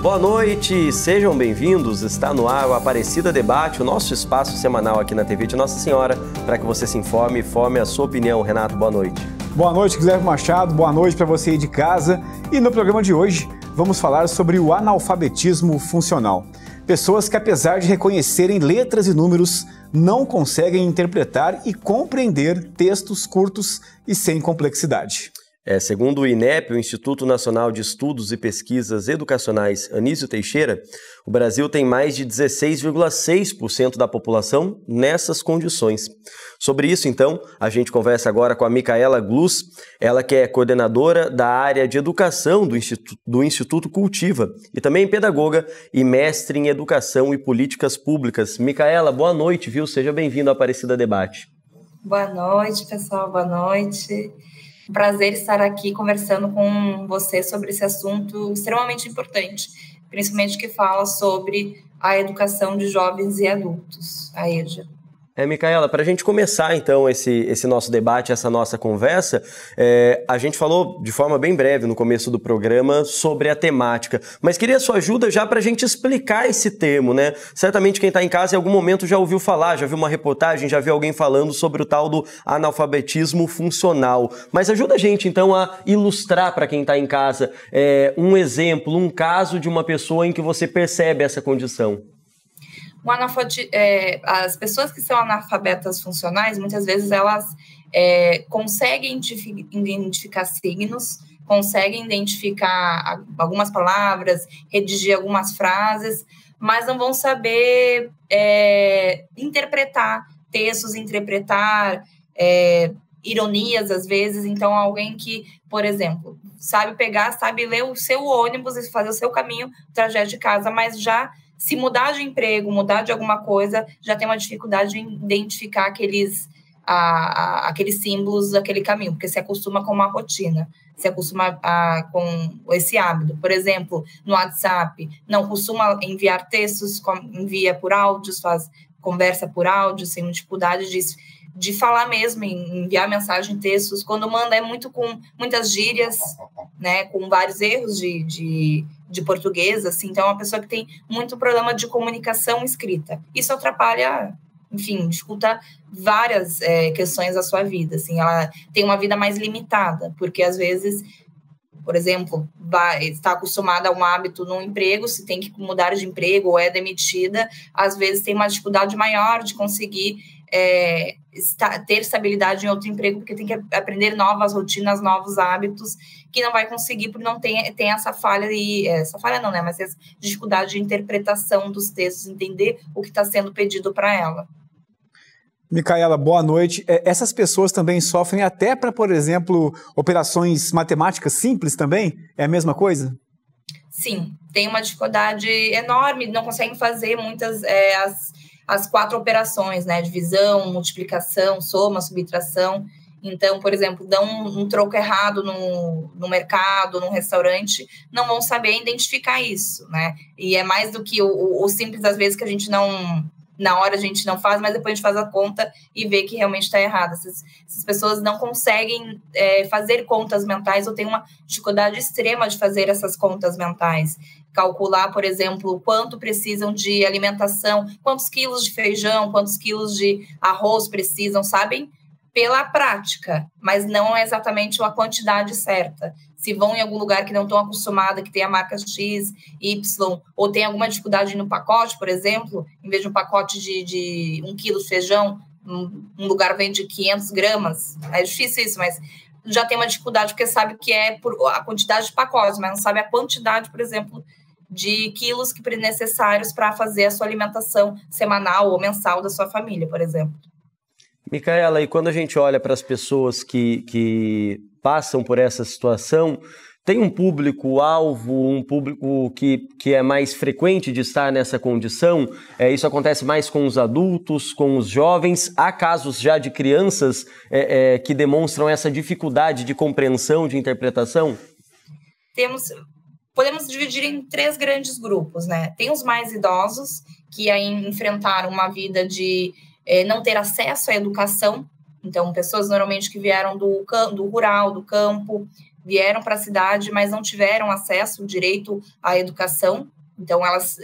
Boa noite, sejam bem-vindos. Está no ar o Aparecida Debate, o nosso espaço semanal aqui na TV de Nossa Senhora, para que você se informe e forme a sua opinião. Renato, boa noite. Boa noite, Guilherme Machado. Boa noite para você aí de casa. E no programa de hoje vamos falar sobre o analfabetismo funcional. Pessoas que, apesar de reconhecerem letras e números, não conseguem interpretar e compreender textos curtos e sem complexidade. Segundo o INEP, o Instituto Nacional de Estudos e Pesquisas Educacionais Anísio Teixeira, o Brasil tem mais de 16,6% da população nessas condições. Sobre isso, então, a gente conversa agora com a Micaela Glus, ela que é coordenadora da área de educação do Instituto Cultiva e também pedagoga e mestre em educação e políticas públicas. Micaela, boa noite, viu? Seja bem-vindo ao Aparecida Debate. Boa noite, pessoal, boa noite. Prazer estar aqui conversando com você sobre esse assunto extremamente importante, principalmente que fala sobre a educação de jovens e adultos, a EJA. Micaela, para a gente começar então esse nosso debate, essa nossa conversa, a gente falou de forma bem breve no começo do programa sobre a temática, mas queria a sua ajuda já para a gente explicar esse termo, né? Certamente quem está em casa em algum momento já ouviu falar, já viu uma reportagem, já viu alguém falando sobre o tal do analfabetismo funcional, mas ajuda a gente então a ilustrar para quem está em casa um exemplo, um caso de uma pessoa em que você percebe essa condição. As pessoas que são analfabetas funcionais, muitas vezes elas conseguem identificar signos, conseguem identificar algumas palavras, redigir algumas frases, mas não vão saber interpretar textos, interpretar ironias, às vezes. Então, alguém que, por exemplo, sabe ler o seu ônibus e fazer o seu caminho, o trajeto de casa, mas já se mudar de emprego, mudar de alguma coisa, já tem uma dificuldade em identificar aqueles símbolos daquele caminho, porque se acostuma com uma rotina, se acostuma com esse hábito. Por exemplo, no WhatsApp, não costuma enviar textos, envia por áudios, faz conversa por áudio, sem dificuldade de falar mesmo, enviar mensagem, textos. Quando manda é muito com muitas gírias, né, com vários erros de português, assim. Então é uma pessoa que tem muito problema de comunicação escrita. Isso atrapalha, enfim, dificulta várias questões da sua vida, assim. Ela tem uma vida mais limitada, porque às vezes, por exemplo, está acostumada a um hábito no emprego, se tem que mudar de emprego ou é demitida, às vezes tem uma dificuldade maior de conseguir ter estabilidade em outro emprego, porque tem que aprender novas rotinas, novos hábitos, que não vai conseguir, porque não tem essa falha, não, né, mas essa dificuldade de interpretação dos textos, entender o que está sendo pedido para ela. Micaela, boa noite. Essas pessoas também sofrem até para, por exemplo, operações matemáticas simples também? É a mesma coisa? Sim, tem uma dificuldade enorme, não conseguem fazer muitas as 4 operações, né? Divisão, multiplicação, soma, subtração. Então, por exemplo, dão um troco errado no mercado, num restaurante, não vão saber identificar isso, né? E é mais do que o simples, às vezes, que a gente não... Na hora a gente não faz, mas depois a gente faz a conta e vê que realmente está errado. Essas pessoas não conseguem fazer contas mentais ou têm uma dificuldade extrema de fazer essas contas mentais. Calcular, por exemplo, quanto precisam de alimentação, quantos quilos de feijão, quantos quilos de arroz precisam, sabem? Pela prática, mas não é exatamente a quantidade certa. Se vão em algum lugar que não estão acostumados, que tem a marca X, Y, ou tem alguma dificuldade no pacote, por exemplo, em vez de um pacote de 1 quilo de feijão, um lugar vende 500 gramas. É difícil isso, mas já tem uma dificuldade, porque sabe que é por a quantidade de pacotes, mas não sabe a quantidade, por exemplo, de quilos que necessários para fazer a sua alimentação semanal ou mensal da sua família, por exemplo. Micaela, e quando a gente olha para as pessoas que passam por essa situação, tem um público-alvo, um público que é mais frequente de estar nessa condição? Isso acontece mais com os adultos, com os jovens? Há casos já de crianças que demonstram essa dificuldade de compreensão, de interpretação? Podemos dividir em 3 grandes grupos, né? Tem os mais idosos, que aí enfrentaram uma vida de não ter acesso à educação. Então, pessoas normalmente que vieram do rural, do campo, vieram para a cidade, mas não tiveram acesso direito à educação. Então, elas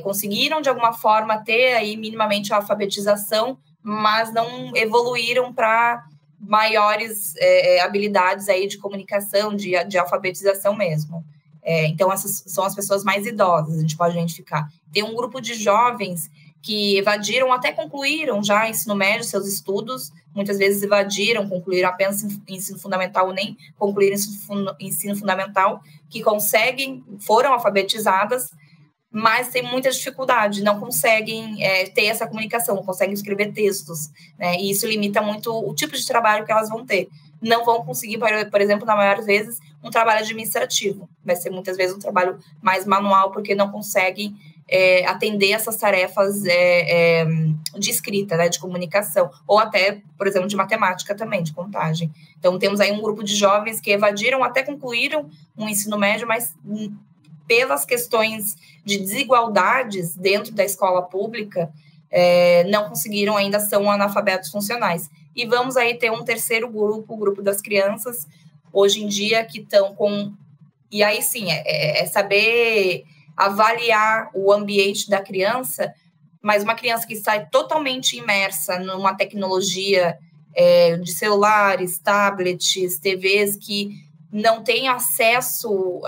conseguiram, de alguma forma, ter aí minimamente a alfabetização, mas não evoluíram para maiores habilidades aí de comunicação, de alfabetização mesmo. Então, essas são as pessoas mais idosas, a gente pode identificar. Tem um grupo de jovens que evadiram, até concluíram já ensino médio, seus estudos, muitas vezes evadiram, concluíram apenas ensino fundamental, ou nem concluíram ensino fundamental, que foram alfabetizadas, mas têm muita dificuldade, não conseguem ter essa comunicação, não conseguem escrever textos, né? E isso limita muito o tipo de trabalho que elas vão ter. Não vão conseguir, por exemplo, na maior vezes, um trabalho administrativo. Vai ser muitas vezes um trabalho mais manual, porque não conseguem atender essas tarefas de escrita, né, de comunicação, ou até, por exemplo, de matemática também, de contagem. Então, temos aí um grupo de jovens que evadiram, até concluíram um ensino médio, mas pelas questões de desigualdades dentro da escola pública, não conseguiram, ainda são analfabetos funcionais. E vamos aí ter um terceiro grupo, o grupo das crianças, hoje em dia, que estão com... E aí, sim, saber avaliar o ambiente da criança, mas uma criança que está totalmente imersa numa tecnologia de celulares, tablets, TVs, que não tem acesso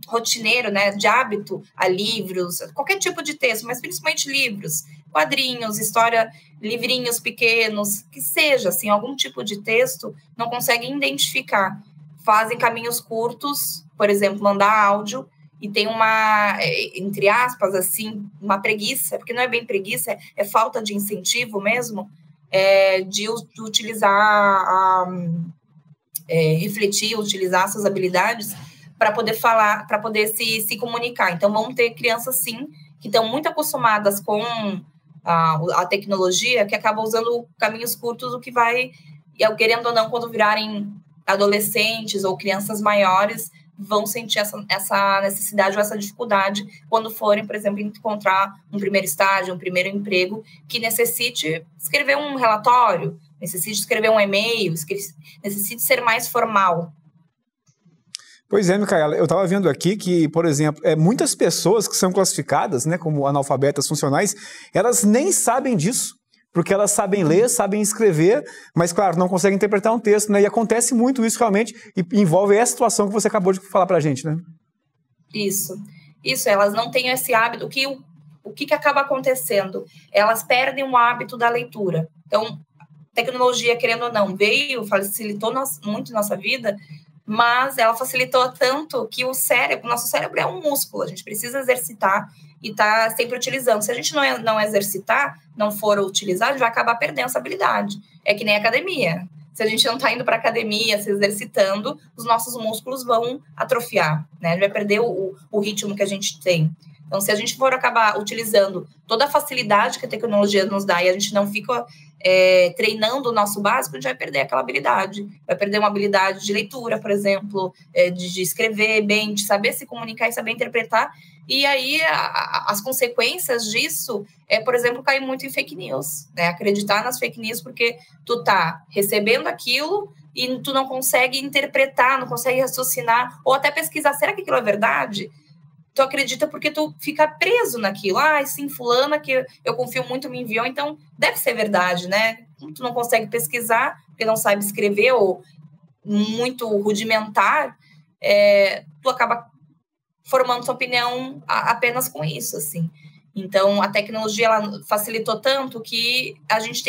rotineiro, né, de hábito a livros, qualquer tipo de texto, mas principalmente livros, quadrinhos, história, livrinhos pequenos, que seja, assim, algum tipo de texto, não conseguem identificar. Fazem caminhos curtos, por exemplo, mandar áudio, e tem uma, entre aspas, assim, uma preguiça, porque não é bem preguiça, é falta de incentivo mesmo, de utilizar, refletir, utilizar suas habilidades para poder falar, para poder se comunicar. Então, vamos ter crianças, sim, que estão muito acostumadas com a tecnologia, que acabam usando caminhos curtos, o que vai, querendo ou não, quando virarem adolescentes ou crianças maiores, vão sentir essa necessidade ou essa dificuldade quando forem, por exemplo, encontrar um primeiro estágio, um primeiro emprego, que necessite escrever um relatório, necessite escrever um e-mail, necessite ser mais formal. Pois é, Micaela, eu estava vendo aqui que, por exemplo, muitas pessoas que são classificadas, né, como analfabetas funcionais, elas nem sabem disso, porque elas sabem ler, sabem escrever, mas, claro, não conseguem interpretar um texto, né? E acontece muito isso realmente, e envolve essa situação que você acabou de falar para a gente, né? Isso, elas não têm esse hábito. O que acaba acontecendo? Elas perdem o hábito da leitura. Então, tecnologia, querendo ou não, facilitou muito nossa vida, mas ela facilitou tanto que o nosso cérebro é um músculo, a gente precisa exercitar e tá sempre utilizando. Se a gente não exercitar, não for utilizar, a gente vai acabar perdendo essa habilidade. É que nem academia. Se a gente não está indo para academia, se exercitando, os nossos músculos vão atrofiar, né? A gente vai perder o ritmo que a gente tem. Então, se a gente for acabar utilizando toda a facilidade que a tecnologia nos dá e a gente não fica treinando o nosso básico, a gente vai perder aquela habilidade. Vai perder uma habilidade de leitura, por exemplo, de escrever bem, de saber se comunicar e saber interpretar. E aí, as consequências disso por exemplo, cair muito em fake news, né? Acreditar nas fake news porque tu tá recebendo aquilo e tu não consegue interpretar, não consegue raciocinar, ou até pesquisar, será que aquilo é verdade? Tu acredita porque tu fica preso naquilo. Sim, fulana que eu confio muito me enviou, então deve ser verdade, né? Tu não consegue pesquisar porque não sabe escrever ou muito rudimentar, tu acaba formando sua opinião apenas com isso, assim. Então, a tecnologia ela facilitou tanto que a gente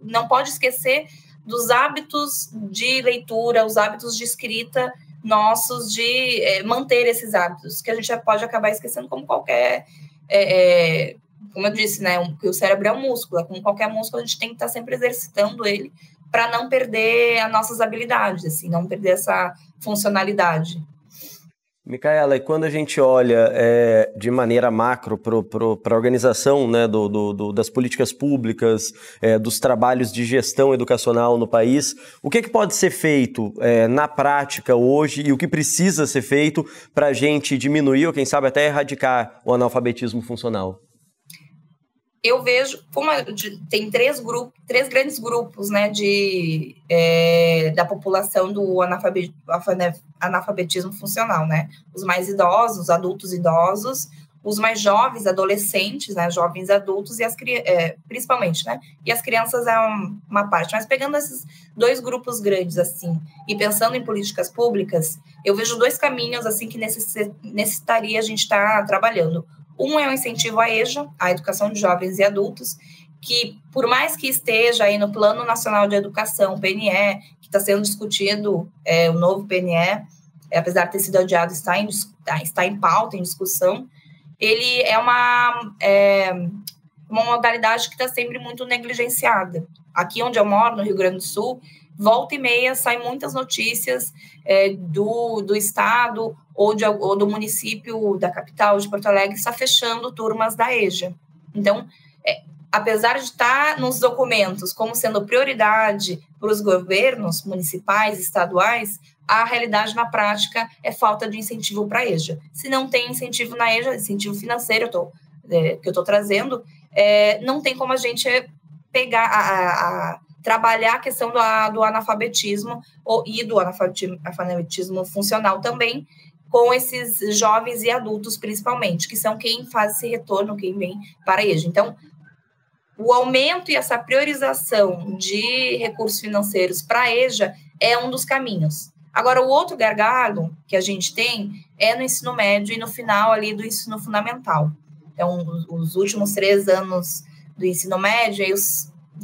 não pode esquecer dos hábitos de leitura, os hábitos de escrita nossos, de manter esses hábitos, que a gente pode acabar esquecendo como qualquer... como eu disse, né, que o cérebro é um músculo, como qualquer músculo, a gente tem que estar sempre exercitando ele para não perder as nossas habilidades, assim, não perder essa funcionalidade. Micaela, e quando a gente olha de maneira macro para a organização, né, das políticas públicas, dos trabalhos de gestão educacional no país, o que pode ser feito na prática hoje e o que precisa ser feito para a gente diminuir ou, quem sabe, até erradicar o analfabetismo funcional? eu vejo como tem três grandes grupos, né, da população do analfabetismo funcional, né? Os mais idosos, os adultos idosos, os mais jovens, adolescentes, né, jovens adultos, principalmente, né? E as crianças é uma parte. Mas pegando esses dois grupos grandes, assim, e pensando em políticas públicas, eu vejo dois caminhos, assim, que necessitaria a gente estar trabalhando. Um é o incentivo à EJA, a Educação de Jovens e Adultos, que, por mais que esteja aí no Plano Nacional de Educação, PNE, que está sendo discutido, o novo PNE, apesar de ter sido adiado, está em pauta, em discussão, ele é uma modalidade que está sempre muito negligenciada. Aqui onde eu moro, no Rio Grande do Sul, volta e meia saem muitas notícias do estado ou do município da capital de Porto Alegre está fechando turmas da EJA. Então, apesar de estar nos documentos como sendo prioridade para os governos municipais, estaduais, a realidade na prática é falta de incentivo para a EJA. Se não tem incentivo na EJA, incentivo financeiro que eu estou trazendo, não tem como a gente pegar trabalhar a questão do analfabetismo e do analfabetismo funcional também, com esses jovens e adultos, principalmente, que são quem faz esse retorno, quem vem para a EJA. Então, o aumento e essa priorização de recursos financeiros para a EJA é um dos caminhos. Agora, o outro gargalo que a gente tem é no ensino médio e no final ali do ensino fundamental. Então, os últimos 3 anos do ensino médio,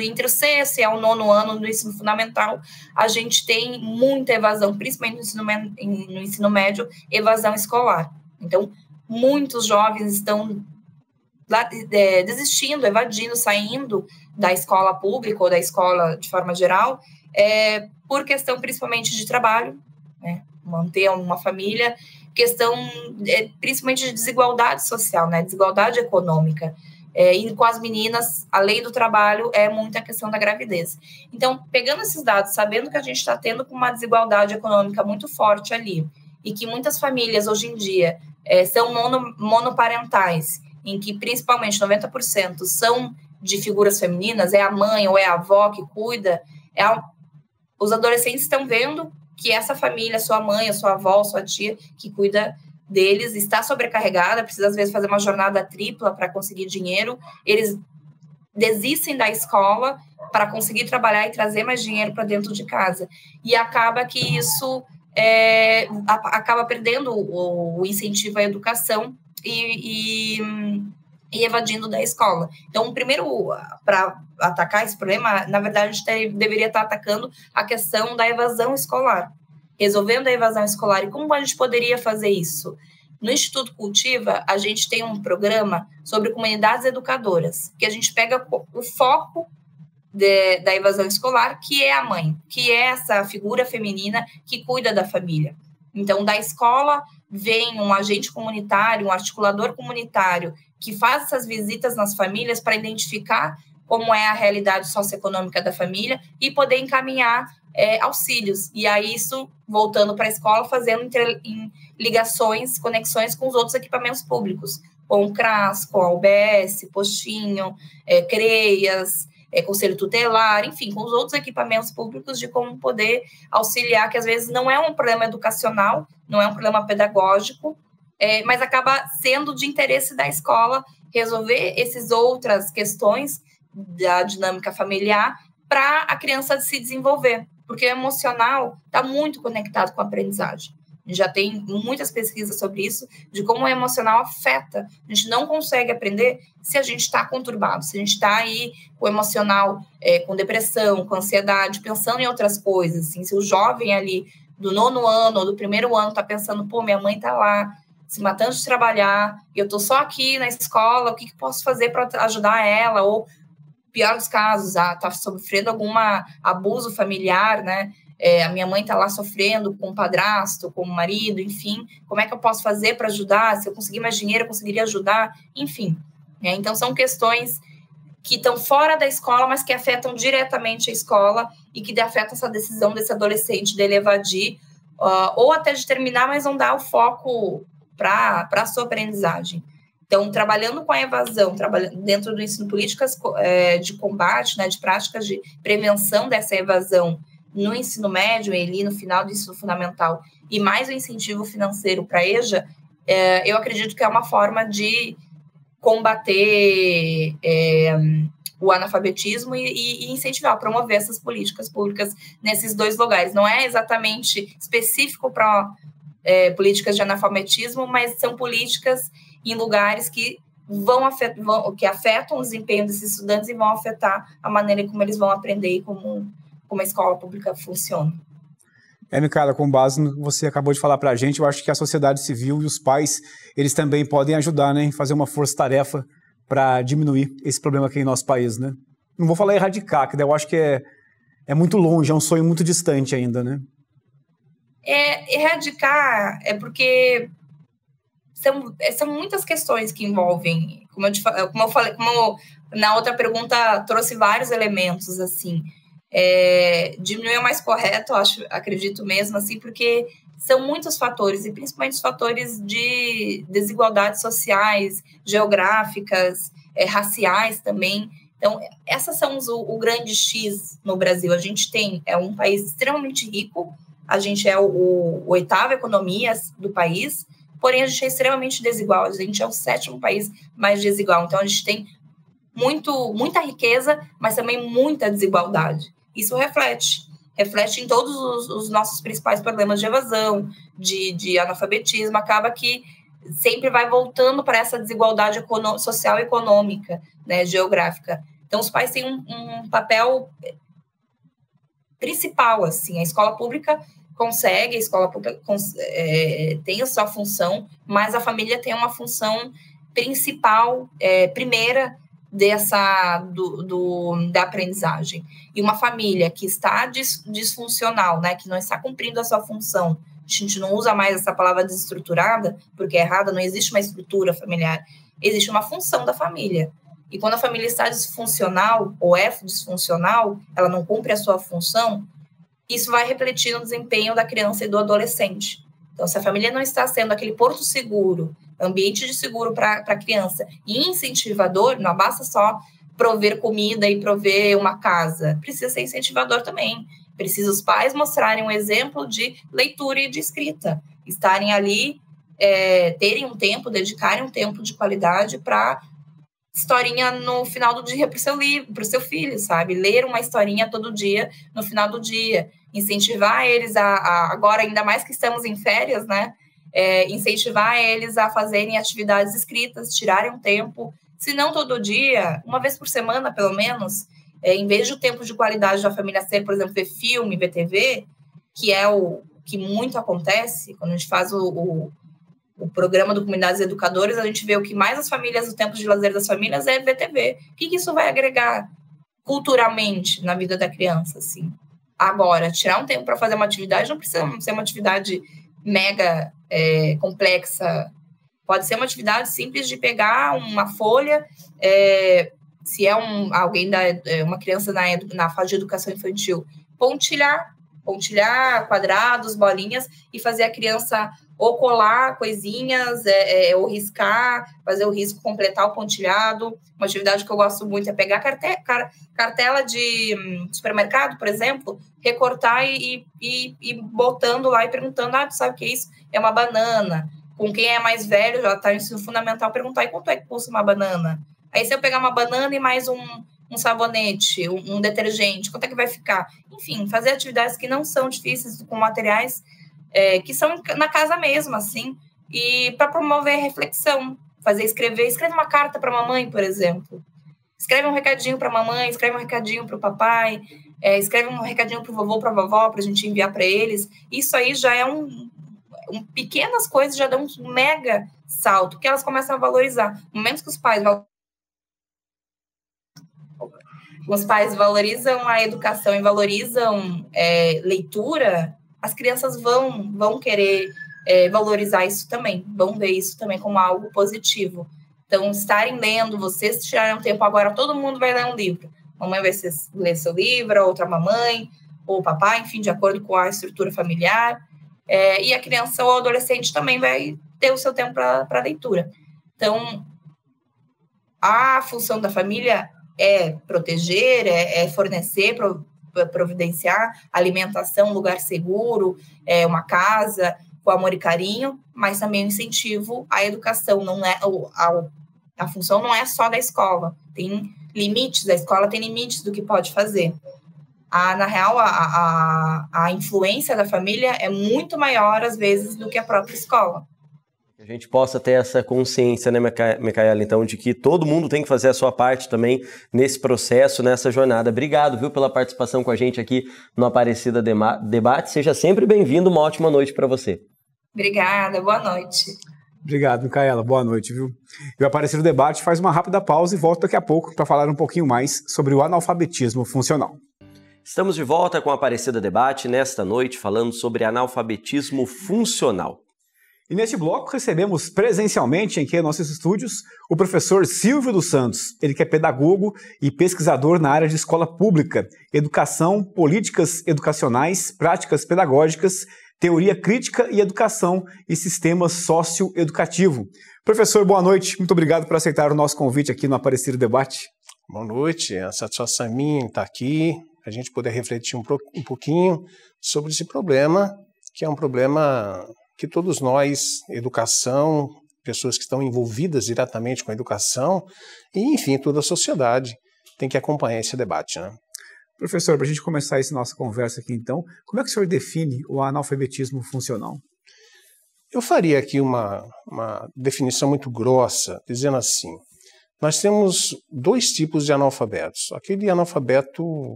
entre o sexto e o 9º ano do ensino fundamental, a gente tem muita evasão, principalmente no ensino médio, evasão escolar. Então, muitos jovens estão desistindo, evadindo, saindo da escola pública ou da escola de forma geral, por questão principalmente de trabalho, né? Manter uma família, questão principalmente de desigualdade social, né? Desigualdade econômica. E com as meninas, além do trabalho, é muita questão da gravidez. Então, pegando esses dados, sabendo que a gente está tendo uma desigualdade econômica muito forte ali, e que muitas famílias, hoje em dia, são monoparentais, em que, principalmente, 90% são de figuras femininas, é a mãe ou é a avó que cuida, os adolescentes estão vendo que essa família, sua mãe, a sua avó, a sua tia, que cuida deles, está sobrecarregada, precisa, às vezes, fazer uma jornada tripla para conseguir dinheiro, eles desistem da escola para conseguir trabalhar e trazer mais dinheiro para dentro de casa. E acaba que isso acaba perdendo o incentivo à educação e evadindo da escola. Então, primeiro, para atacar esse problema, na verdade, a gente deveria estar atacando a questão da evasão escolar, resolvendo a evasão escolar. E como a gente poderia fazer isso? No Instituto Cultiva, a gente tem um programa sobre comunidades educadoras, que a gente pega o foco da evasão escolar, que é a mãe, que é essa figura feminina que cuida da família. Então, da escola vem um agente comunitário, um articulador comunitário, que faz essas visitas nas famílias para identificar como é a realidade socioeconômica da família e poder encaminhar auxílios. E aí, isso, voltando para a escola, fazendo ligações, conexões com os outros equipamentos públicos, com o CRAS, com a UBS, Postinho, CREAS, Conselho Tutelar, enfim, com os outros equipamentos públicos de como poder auxiliar, que às vezes não é um problema educacional, não é um problema pedagógico, mas acaba sendo de interesse da escola resolver essas outras questões da dinâmica familiar para a criança se desenvolver, porque o emocional está muito conectado com a aprendizagem. A gente já tem muitas pesquisas sobre isso, de como o emocional afeta. A gente não consegue aprender se a gente está conturbado, se a gente está aí com o emocional, com depressão, com ansiedade, pensando em outras coisas. Assim, se o jovem ali do 9º ano ou do 1º ano está pensando, pô, minha mãe está lá se matando de trabalhar, e eu estou só aqui na escola, o que posso fazer para ajudar ela? Ou, pior dos casos, está sofrendo algum abuso familiar, né? A minha mãe está lá sofrendo com o padrasto, com o marido, enfim, como é que eu posso fazer para ajudar? Se eu conseguir mais dinheiro, eu conseguiria ajudar, enfim. Então, são questões que estão fora da escola, mas que afetam diretamente a escola e que afetam essa decisão desse adolescente dele evadir, ou até de terminar, mas não dar o foco para a sua aprendizagem. Então, trabalhando com a evasão, trabalhando dentro do ensino, políticas de combate, né, de práticas de prevenção dessa evasão no ensino médio e ali no final do ensino fundamental, e mais o incentivo financeiro para a EJA, eu acredito que é uma forma de combater o analfabetismo e incentivar, promover essas políticas públicas nesses dois lugares. Não é exatamente específico para políticas de analfabetismo, mas são políticas em lugares que que afetam o desempenho desses estudantes e vão afetar a maneira como eles vão aprender e como a escola pública funciona. Micaela, com base no que você acabou de falar para a gente, eu acho que a sociedade civil e os pais, eles também podem ajudar, né, em fazer uma força-tarefa para diminuir esse problema aqui em nosso país, né? Não vou falar erradicar, que eu acho que é muito longe, é um sonho muito distante ainda, né? Erradicar porque são muitas questões que envolvem, como eu falei, como na outra pergunta trouxe vários elementos, assim, diminuir é o mais correto, acredito mesmo, assim, porque são muitos fatores, e principalmente os fatores de desigualdades sociais, geográficas, raciais também. Então, essas são o grande X no Brasil. A gente é um país extremamente rico, a gente é o oitava economia do país, porém a gente é extremamente desigual, a gente é o 7º país mais desigual. Então, a gente tem muita riqueza, mas também muita desigualdade. Isso reflete em todos os nossos principais problemas de evasão, de analfabetismo, acaba que sempre vai voltando para essa desigualdade social e econômica, né, geográfica. Então, os pais têm um papel principal, assim, a escola pública tem a sua função, mas a família tem uma função principal, primeira, da aprendizagem. E uma família que está disfuncional, né, que não está cumprindo a sua função, a gente não usa mais essa palavra desestruturada, porque é errada, não existe uma estrutura familiar, existe uma função da família. E quando a família está disfuncional, ou é disfuncional, ela não cumpre a sua função, isso vai refletir no desempenho da criança e do adolescente. Então, se a família não está sendo aquele porto seguro, ambiente de seguro para a criança e incentivador, não basta só prover comida e prover uma casa, precisa ser incentivador também. Precisa os pais mostrarem um exemplo de leitura e de escrita, estarem ali, terem um tempo, dedicarem um tempo de qualidade para historinha no final do dia para o seu filho, sabe? Ler uma historinha todo dia, no final do dia. Incentivar eles agora, ainda mais que estamos em férias, né? Incentivar eles a fazerem atividades escritas, tirarem um tempo, se não todo dia, uma vez por semana, pelo menos, em vez de o tempo de qualidade da família ser, por exemplo, ver filme, ver TV, que é o que muito acontece, quando a gente faz o programa do Comunidades Educadoras, a gente vê o que mais as famílias, o tempo de lazer das famílias é ver TV. O que isso vai agregar culturalmente na vida da criança, assim? Agora, tirar um tempo para fazer uma atividade não precisa ser uma atividade mega complexa. Pode ser uma atividade simples de pegar uma folha, se é uma criança na fase de educação infantil, pontilhar quadrados, bolinhas e fazer a criança ou colar coisinhas, ou riscar, fazer o risco, completar o pontilhado. Uma atividade que eu gosto muito é pegar cartela de supermercado, por exemplo, recortar e botando lá e perguntando, tu sabe o que é isso? É uma banana. Com quem é mais velho, já está no ensino fundamental, perguntar, e quanto é que custa uma banana? Aí se eu pegar uma banana e mais um sabonete, um detergente, quanto é que vai ficar? Enfim, fazer atividades que não são difíceis, com materiais que são na casa mesmo, assim, e para promover reflexão, escreve uma carta para a mamãe, por exemplo. Escreve um recadinho para a mamãe, escreve um recadinho para o papai, escreve um recadinho para o vovô, para a vovó, para a gente enviar para eles. Isso aí já é pequenas coisas já dão um mega salto, que elas começam a valorizar. No momento que os pais valorizam a educação e valorizam leitura, as crianças vão querer valorizar isso também, vão ver isso também como algo positivo. Então, estarem lendo, vocês tirarem um tempo agora, todo mundo vai ler um livro. Mamãe vai ler seu livro, a outra mamãe, ou o papai, enfim, de acordo com a estrutura familiar. E a criança ou o adolescente também vai ter o seu tempo para leitura. Então, a função da família é proteger, é fornecer, providenciar alimentação, lugar seguro, uma casa com amor e carinho, mas também o incentivo à educação. Não é a função não é só da escola, tem limites, a escola tem limites do que pode fazer. Na real, a influência da família é muito maior, às vezes, do que a própria escola. A gente possa ter essa consciência, né, Micaela, então, de que todo mundo tem que fazer a sua parte também nesse processo, nessa jornada. Obrigado, viu, pela participação com a gente aqui no Aparecida Debate. Seja sempre bem-vindo, uma ótima noite para você. Obrigada, boa noite. Obrigado, Micaela, boa noite, viu? E o Aparecida Debate faz uma rápida pausa e volta daqui a pouco para falar um pouquinho mais sobre o analfabetismo funcional. Estamos de volta com o Aparecida Debate, nesta noite, falando sobre analfabetismo funcional. E neste bloco recebemos presencialmente aqui em nossos estúdios o professor Silvio dos Santos. Ele que é pedagogo e pesquisador na área de escola pública, educação, políticas educacionais, práticas pedagógicas, teoria crítica e educação e sistema socioeducativo. Professor, boa noite. Muito obrigado por aceitar o nosso convite aqui no Aparecida Debate. Boa noite. A satisfação é minha estar aqui, a gente poder refletir um pouquinho sobre esse problema, que é um problema que todos nós, educação, pessoas que estão envolvidas diretamente com a educação, e, enfim, toda a sociedade tem que acompanhar esse debate, né? Professor, para a gente começar essa nossa conversa aqui, então, como é que o senhor define o analfabetismo funcional? Eu faria aqui uma definição muito grossa, dizendo assim, nós temos dois tipos de analfabetos. Aquele analfabeto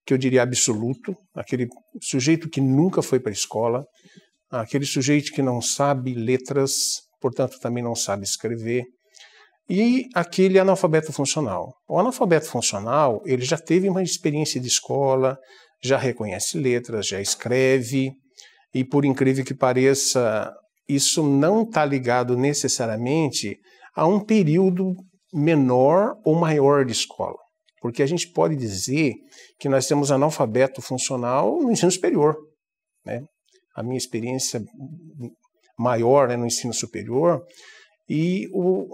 que eu diria absoluto, aquele sujeito que nunca foi para a escola, aquele sujeito que não sabe letras, portanto também não sabe escrever, e aquele analfabeto funcional. O analfabeto funcional, ele já teve uma experiência de escola, já reconhece letras, já escreve, e por incrível que pareça, isso não está ligado necessariamente a um período menor ou maior de escola. Porque a gente pode dizer que nós temos analfabeto funcional no ensino superior, né? A minha experiência maior, né, no ensino superior, e,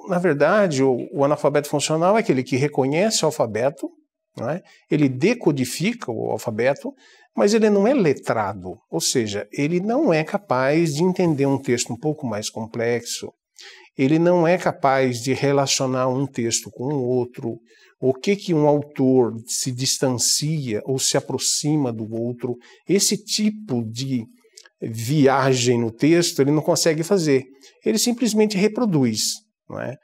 na verdade, o analfabeto funcional é aquele que reconhece o alfabeto, né, ele decodifica o alfabeto, mas ele não é letrado, ou seja, ele não é capaz de entender um texto um pouco mais complexo, ele não é capaz de relacionar um texto com o outro, o que um autor se distancia ou se aproxima do outro, esse tipo de viagem no texto ele não consegue fazer, ele simplesmente reproduz, não é?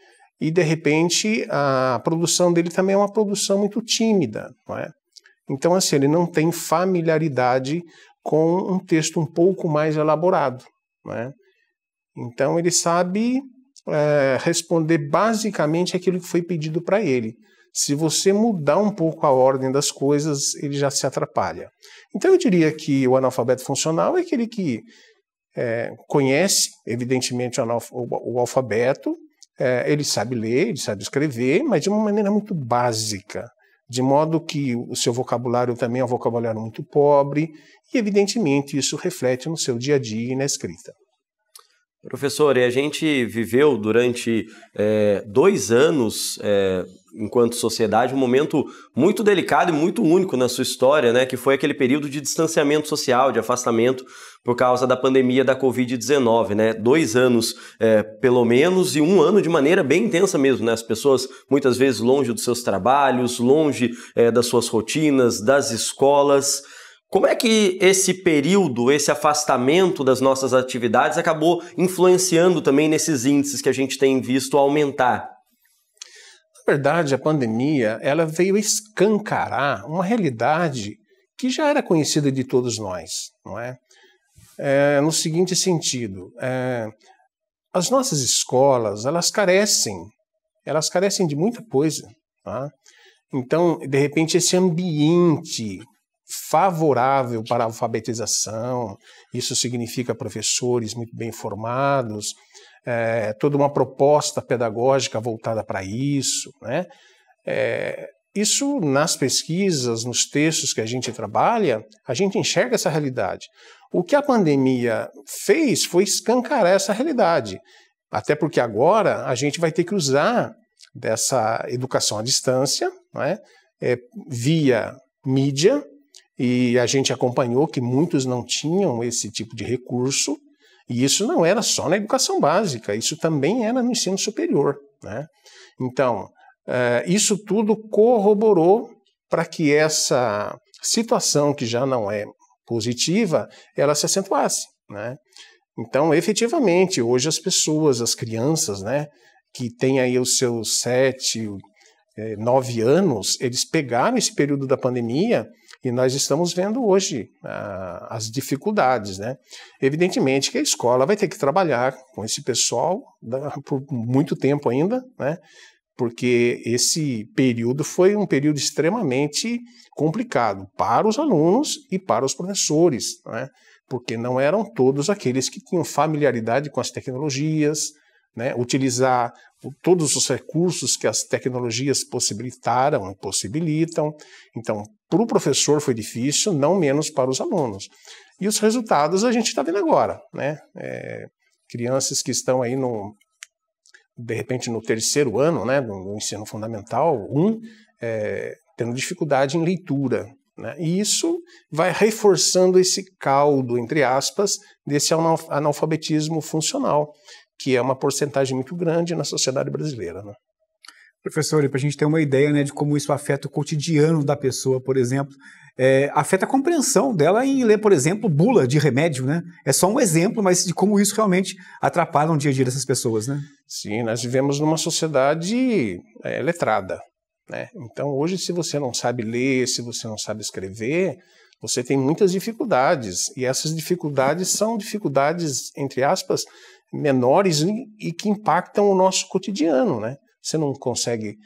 E de repente a produção dele também é uma produção muito tímida, não é? Então assim, ele não tem familiaridade com um texto um pouco mais elaborado, não é? Então ele sabe responder basicamente aquilo que foi pedido para ele. Se você mudar um pouco a ordem das coisas, ele já se atrapalha. Então eu diria que o analfabeto funcional é aquele que conhece, evidentemente, o alfabeto, ele sabe ler, ele sabe escrever, mas de uma maneira muito básica, de modo que o seu vocabulário também é um vocabulário muito pobre, e evidentemente isso reflete no seu dia a dia e na escrita. Professor, e a gente viveu durante 2 anos, enquanto sociedade, um momento muito delicado e muito único na sua história, né, que foi aquele período de distanciamento social, de afastamento por causa da pandemia da Covid-19, né? 2 anos, pelo menos, e 1 ano de maneira bem intensa mesmo, né? As pessoas muitas vezes longe dos seus trabalhos, longe das suas rotinas, das escolas. Como é que esse período, esse afastamento das nossas atividades acabou influenciando também nesses índices que a gente tem visto aumentar? Na verdade, a pandemia ela veio escancarar uma realidade que já era conhecida de todos nós, não é? No seguinte sentido, as nossas escolas, elas carecem de muita coisa, tá? Então, de repente, esse ambiente favorável para a alfabetização, isso significa professores muito bem formados, toda uma proposta pedagógica voltada para isso, né? Isso nas pesquisas, nos textos que a gente trabalha, a gente enxerga essa realidade. O que a pandemia fez foi escancarar essa realidade, até porque agora a gente vai ter que usar dessa educação à distância, né, via mídia, e a gente acompanhou que muitos não tinham esse tipo de recurso, e isso não era só na educação básica, isso também era no ensino superior, né? Então, isso tudo corroborou para que essa situação, que já não é positiva, ela se acentuasse, né? Então, efetivamente, hoje as pessoas, as crianças, né, que têm aí os seus 7, 9 anos, eles pegaram esse período da pandemia e nós estamos vendo hoje as dificuldades, né? Evidentemente que a escola vai ter que trabalhar com esse pessoal por muito tempo ainda, né? Porque esse período foi um período extremamente complicado para os alunos e para os professores, né? Porque não eram todos aqueles que tinham familiaridade com as tecnologias, né? Utilizar todos os recursos que as tecnologias possibilitam. Então, para o professor foi difícil, não menos para os alunos. E os resultados a gente está vendo agora, né? Crianças que estão aí de repente no 3º ano, né, do ensino fundamental 1, tendo dificuldade em leitura, né? E isso vai reforçando esse caldo, entre aspas, desse analfabetismo funcional, que é uma porcentagem muito grande na sociedade brasileira, né? Professor, para a gente ter uma ideia, né, de como isso afeta o cotidiano da pessoa, por exemplo, afeta a compreensão dela em ler, por exemplo, bula de remédio, né? É só um exemplo, mas de como isso realmente atrapalha o dia a dia dessas pessoas, né? Sim, nós vivemos numa sociedade letrada, né? Então, hoje, se você não sabe ler, se você não sabe escrever, você tem muitas dificuldades, e essas dificuldades são dificuldades, entre aspas, menores e que impactam o nosso cotidiano, né? Você não consegue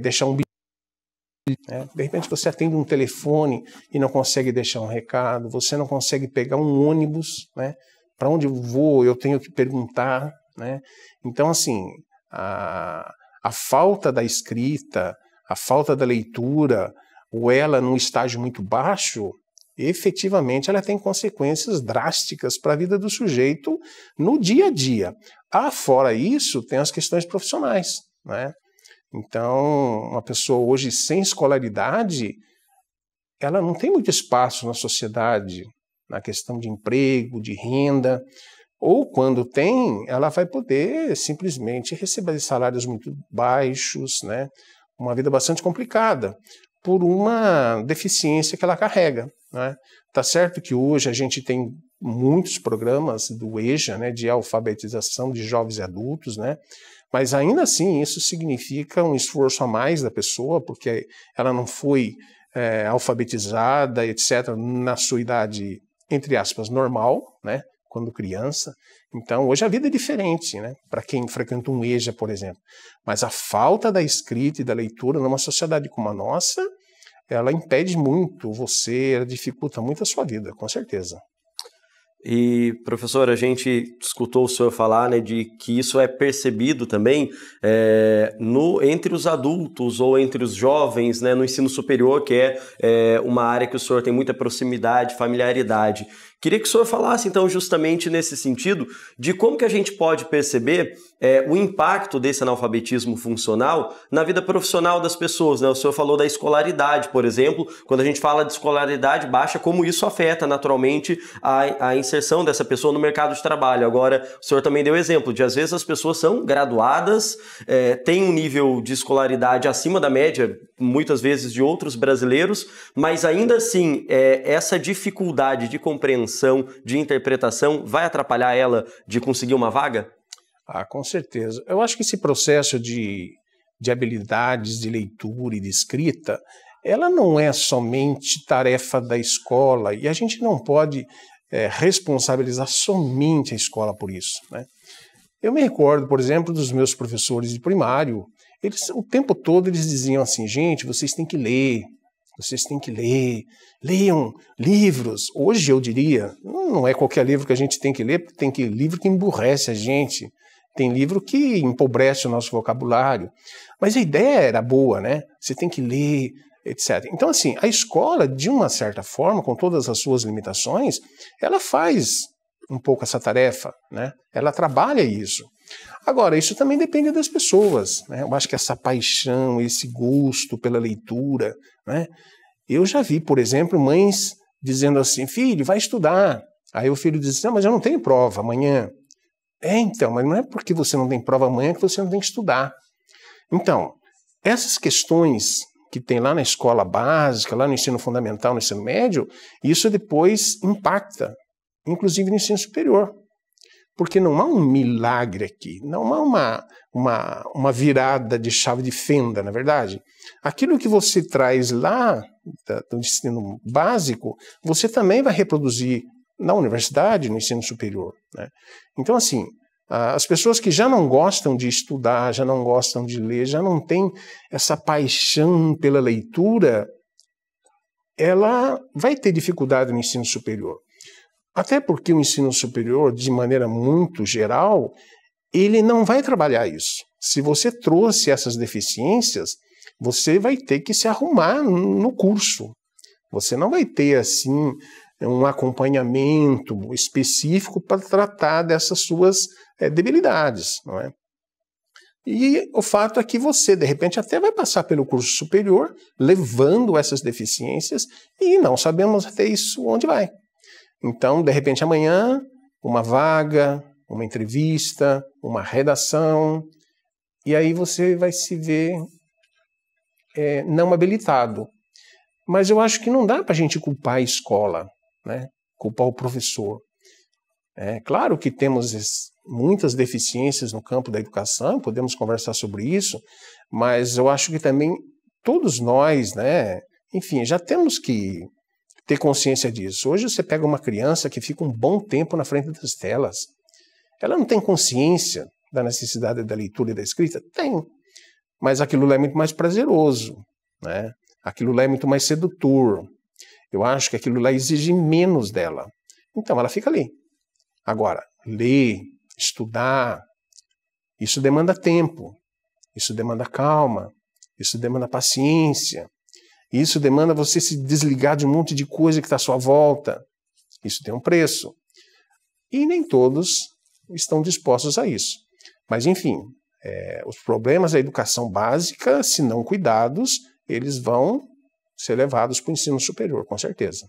deixar um bilhete, né? De repente você atende um telefone e não consegue deixar um recado, você não consegue pegar um ônibus, né? Para onde eu vou, eu tenho que perguntar, né? Então, assim, a falta da escrita, a falta da leitura, ou ela num estágio muito baixo, efetivamente ela tem consequências drásticas para a vida do sujeito no dia a dia. Fora isso, tem as questões profissionais, né? Então, uma pessoa hoje sem escolaridade, ela não tem muito espaço na sociedade, na questão de emprego, de renda, ou quando tem, ela vai poder simplesmente receber salários muito baixos, né? Uma vida bastante complicada, por uma deficiência que ela carrega, né? Tá certo que hoje a gente tem muitos programas do EJA, né, de alfabetização de jovens e adultos, né? Mas ainda assim isso significa um esforço a mais da pessoa, porque ela não foi alfabetizada, etc., na sua idade, entre aspas, normal, né, quando criança. Então, hoje a vida é diferente, né, para quem frequenta um EJA, por exemplo. Mas a falta da escrita e da leitura numa sociedade como a nossa, ela impede muito você, ela dificulta muito a sua vida, com certeza. E, professor, a gente escutou o senhor falar, né, de que isso é percebido também entre os adultos ou entre os jovens, né, no ensino superior, que é uma área que o senhor tem muita proximidade, familiaridade. Queria que o senhor falasse, então, justamente nesse sentido, de como que a gente pode perceber o impacto desse analfabetismo funcional na vida profissional das pessoas, né? O senhor falou da escolaridade, por exemplo. Quando a gente fala de escolaridade baixa, como isso afeta naturalmente a inserção dessa pessoa no mercado de trabalho. Agora, o senhor também deu exemplo de, às vezes, as pessoas são graduadas, têm um nível de escolaridade acima da média, muitas vezes, de outros brasileiros, mas ainda assim, essa dificuldade de compreensão, de interpretação, vai atrapalhar ela de conseguir uma vaga? Com certeza. Eu acho que esse processo de habilidades de leitura e de escrita, ela não é somente tarefa da escola, e a gente não pode responsabilizar somente a escola por isso, né? Eu me recordo, por exemplo, dos meus professores de primário, o tempo todo eles diziam assim: gente, vocês têm que ler, leiam livros. Hoje eu diria, não é qualquer livro que a gente tem que ler, porque tem livro que emburrece a gente, tem livro que empobrece o nosso vocabulário, mas a ideia era boa, né? Você tem que ler, etc. Então, assim, a escola, de uma certa forma, com todas as suas limitações, ela faz um pouco essa tarefa, né? Ela trabalha isso. Agora, isso também depende das pessoas, né? Eu acho que essa paixão, esse gosto pela leitura, né? Eu já vi, por exemplo, mães dizendo assim, filho, vai estudar. Aí o filho diz, não, mas eu não tenho prova amanhã. Então, mas não é porque você não tem prova amanhã que você não tem que estudar. Então, essas questões que tem lá na escola básica, lá no ensino fundamental, no ensino médio, isso depois impacta, inclusive no ensino superior. Porque não há um milagre aqui, não há uma virada de chave de fenda, na verdade. Aquilo que você traz lá do ensino básico, você também vai reproduzir na universidade, no ensino superior, né? Então, assim, as pessoas que já não gostam de estudar, já não gostam de ler, já não têm essa paixão pela leitura, ela vai ter dificuldade no ensino superior. Até porque o ensino superior, de maneira muito geral, ele não vai trabalhar isso. Se você trouxe essas deficiências, você vai ter que se arrumar no curso. Você não vai ter, assim, um acompanhamento específico para tratar dessas suas debilidades, não é? E o fato é que você, de repente, até vai passar pelo curso superior, levando essas deficiências, e não sabemos até isso onde vai. Então, de repente, amanhã, uma vaga, uma entrevista, uma redação, e aí você vai se ver não habilitado. Mas eu acho que não dá para a gente culpar a escola, né? Culpar o professor. É claro que temos muitas deficiências no campo da educação, podemos conversar sobre isso, mas eu acho que também todos nós, né, enfim, já temos que ter consciência disso. Hoje você pega uma criança que fica um bom tempo na frente das telas. Ela não tem consciência da necessidade da leitura e da escrita? Tem. Mas aquilo lá é muito mais prazeroso, né? Aquilo lá é muito mais sedutor. Eu acho que aquilo lá exige menos dela. Então ela fica ali. Agora, ler, estudar, isso demanda tempo, isso demanda calma, isso demanda paciência. Isso demanda você se desligar de um monte de coisa que está à sua volta. Isso tem um preço. E nem todos estão dispostos a isso. Mas, enfim, os problemas da educação básica, se não cuidados, eles vão ser levados para o ensino superior, com certeza.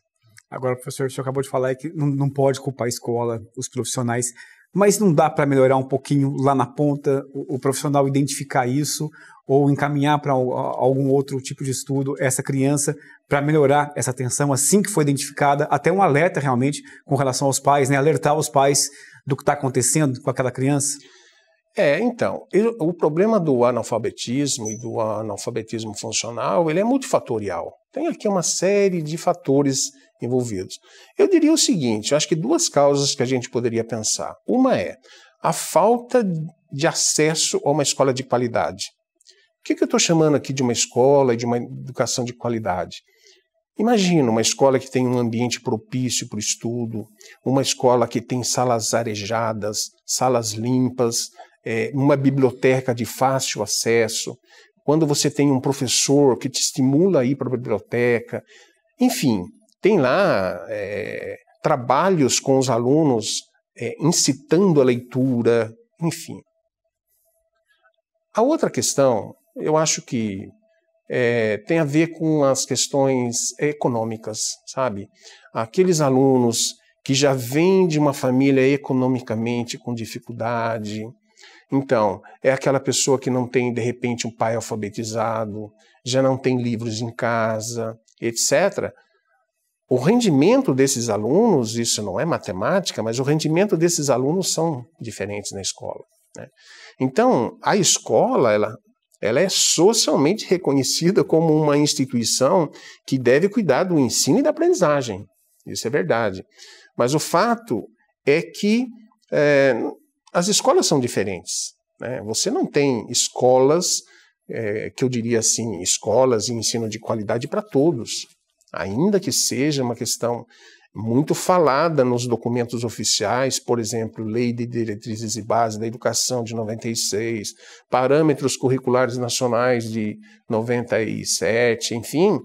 Agora, professor, o senhor acabou de falar que não pode culpar a escola, os profissionais, mas não dá para melhorar um pouquinho lá na ponta, o profissional identificar isso ou encaminhar para algum outro tipo de estudo essa criança para melhorar essa atenção assim que foi identificada, até um alerta realmente com relação aos pais, né? Alertar os pais do que está acontecendo com aquela criança? Então, o problema do analfabetismo e do analfabetismo funcional, ele é multifatorial. Tem aqui uma série de fatores envolvidos. Eu diria o seguinte, eu acho que duas causas que a gente poderia pensar. Uma é a falta de acesso a uma escola de qualidade. O que eu estou chamando aqui de uma escola e de uma educação de qualidade? Imagina uma escola que tem um ambiente propício para o estudo, uma escola que tem salas arejadas, salas limpas, uma biblioteca de fácil acesso, quando você tem um professor que te estimula a ir para a biblioteca, enfim, tem lá trabalhos com os alunos incitando a leitura, enfim. A outra questão, eu acho que tem a ver com as questões econômicas, sabe? Aqueles alunos que já vêm de uma família economicamente com dificuldade. Então, é aquela pessoa que não tem, de repente, um pai alfabetizado, já não tem livros em casa, etc. O rendimento desses alunos, isso não é matemática, mas o rendimento desses alunos são diferentes na escola, né? Então, a escola, ela é socialmente reconhecida como uma instituição que deve cuidar do ensino e da aprendizagem. Isso é verdade. Mas o fato é que as escolas são diferentes, né? Você não tem escolas, que eu diria assim, escolas de ensino de qualidade para todos, ainda que seja uma questão muito falada nos documentos oficiais, por exemplo, Lei de Diretrizes e Bases da Educação de 96, Parâmetros Curriculares Nacionais de 97, enfim,